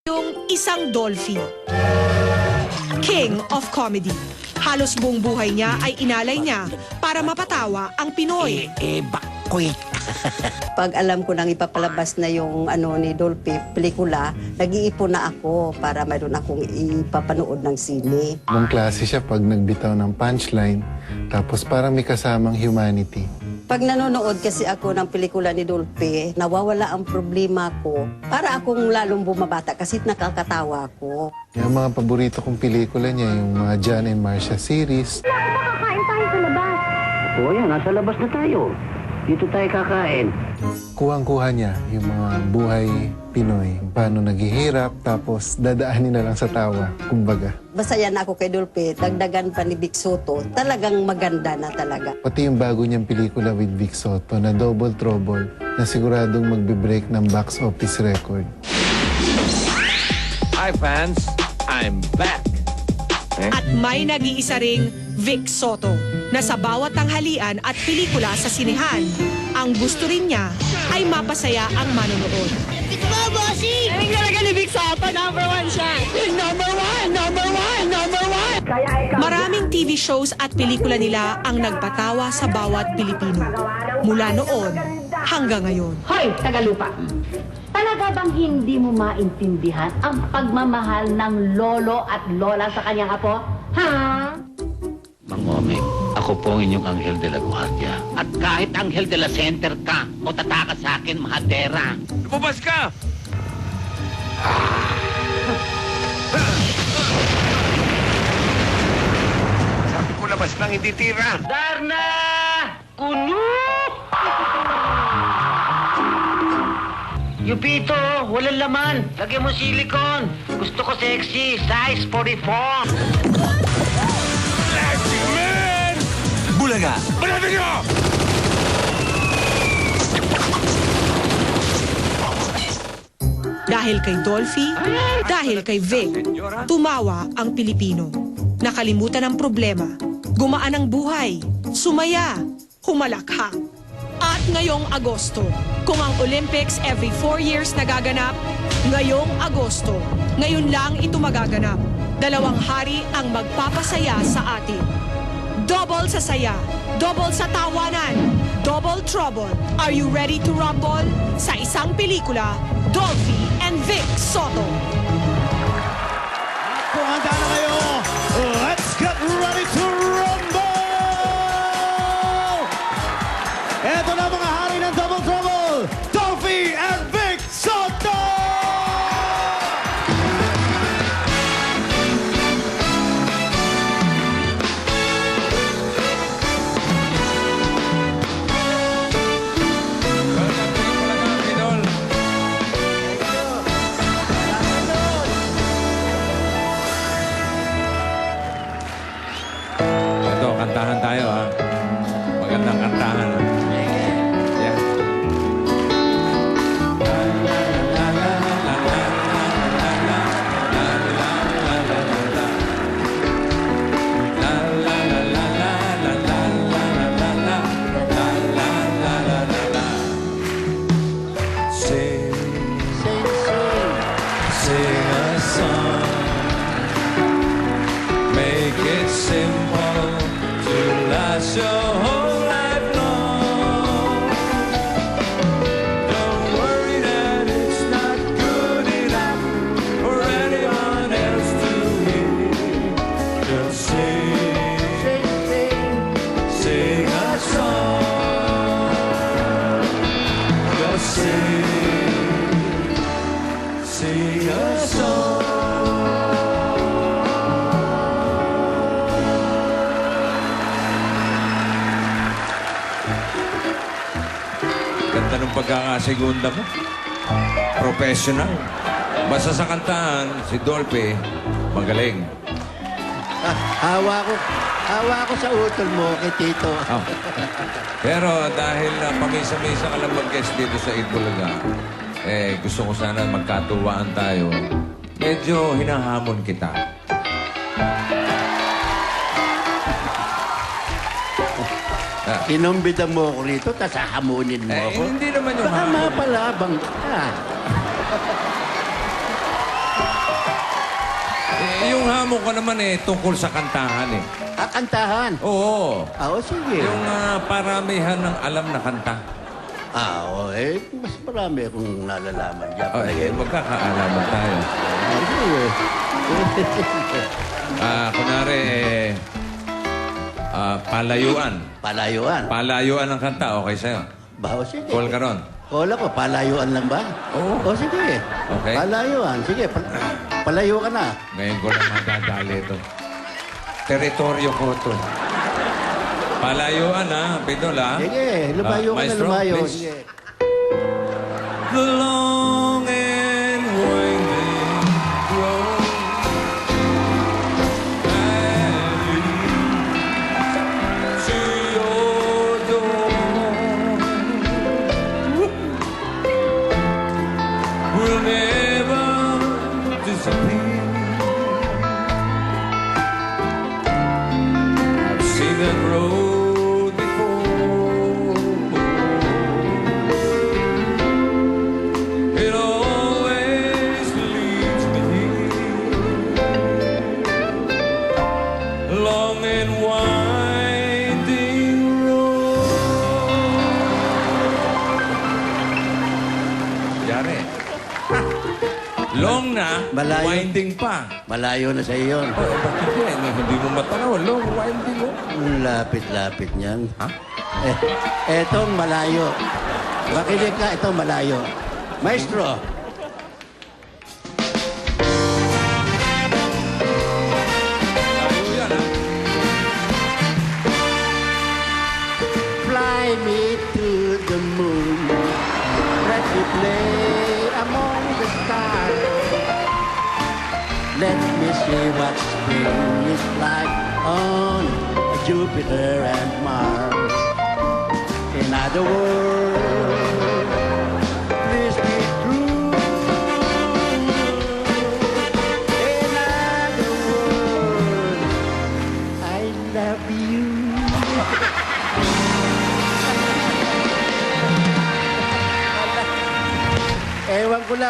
Yung isang Dolphy, king of comedy. Halos buong buhay niya ay inalay niya para mapatawa ang Pinoy. Bakoy. Pag alam ko nang ipapalabas na yung ni Dolphy, pelikula, nag-iipon na ako para mayroon akong ipapanood ng sine. Ibang klase siya pag nagbitaw ng punchline, tapos parang may kasamang humanity. Pag nanonood kasi ako ng pelikula ni Dolphy, nawawala ang problema ko. Para akong lalong bumabata kasi nakakatawa ko. Yung mga paborito kong pelikula niya, yung mga John and Marcia series. Kakain tayo sa labas. Oo yan, nasa labas na tayo. Dito tayo kakain. Kuhang-kuha niya yung mga buhay Pinoy. Paano naghihirap, tapos dadaanin na lang sa tawa, kumbaga. Basta yan ako kay Dolphy, dagdagan pa ni Vic Soto, talagang maganda na talaga. Pati yung bago niyang pelikula with Vic Soto na Double Trouble, na siguradong magbe-break ng box office record. Hi fans, I'm back. At may nag-iisa ring Vic Soto na sa bawat tanghalian at pelikula sa sinehan, ang gusto rin niya ay mapasaya ang manonood. Ito mo, bossy! Galing talaga ni Vic Soto, number one siya. Number one! Number one! Number one! Maraming TV shows at pelikula nila ang nagpatawa sa bawat Pilipino. Mula noon hanggang ngayon. Hoy, Tagalupa! Talaga bang hindi mo maintindihan ang pagmamahal ng lolo at lola sa kanyang apo? Ha? Mang Omeng, ako po ang inyong Anghel de la Guardia. At kahit Anghel de la Center ka, o tataka sa akin, mahadera. Lumabas ka! Sabi ko labas lang, hindi tira. Darna! Kuno! Yupito, walang laman. Lagyan mo silicone. Gusto ko sexy. Size 44. Sexy man! Bulaga! Banatan niyo! Dahil kay Dolphy, dahil kay Vic, tumawa ang Pilipino. Nakalimutan ang problema, gumaan ang buhay, sumaya, humalakhak. At ngayong Agosto, kung ang Olympics every 4 years nagaganap, ngayong Agosto, ngayon lang ito magaganap. Dalawang hari ang magpapasaya sa atin. Double sa saya, double sa tawanan, double trouble. Are you ready to rumble? Sa isang pelikula, Dolphy and Vic Soto. Kung handa na kayo, let's get ready to rumble! Eto na mga hari ng Double Trouble, Dolphy and Vic Soto! Ito, kantahan tayo ha. Magandang kantahan ha. Yeah. Sing, sing a song. Make it simple to last your whole life long. Don't worry that it's not good enough for anyone else to hear. Just sing, sing a song. Just sing a song. Ganda ng pagkakasegunda mo. Professional. Basta sa kantahan, si Dolphy, magaling. Hawa ko sa utol mo kay Tito. Oh. Pero dahil pamisa-misa ka lang mag-guest dito sa Itbulaga, gusto ko sana magkatuwaan tayo. Medyo hinahamon kita. Inumbida mo ako rito, tas hahamunin mo ako. Hindi naman yung Baka hamon. mapalabang ka. Yung hamon ko naman tungkol sa kantahan eh. Kantahan. Oo. Sige. Yung paramihan ng alam na kanta. Mas marami akong nalalaman dyan. Magkakaalaman tayo. Kunwari, palayuan. Palayuan. Palayuan ng kanta, okay sa'yo? Sige. Call ka ron. Call ako, palayuan lang ba? Oo. Sige. Okay. Palayuan. Sige, palayo ka na. Ngayon ko lang madadali ito. Teritoryo ko ito. Palayuan Pidol Sige, lumayo ka na, Maestro, lumayo. please. Sige. The long and winding road that leads to your door will never disappear. I've seen that road before. It always leads me here. Long and winding road. Yari. Long na, Malayo. winding pa. Malayo na sa iyo yun. Bakit yan? Hindi mo matanaw. Long, winding mo. Lapit-lapit niyan. Ha? Etong malayo. Makinig ka, itong malayo. Maestro. Tayo yan, Fly me to the moon. Let me play among the stars. Let me see what spring is like on Jupiter and Mars. In other words, please be true. In other words, I love you. Ewan ko lang.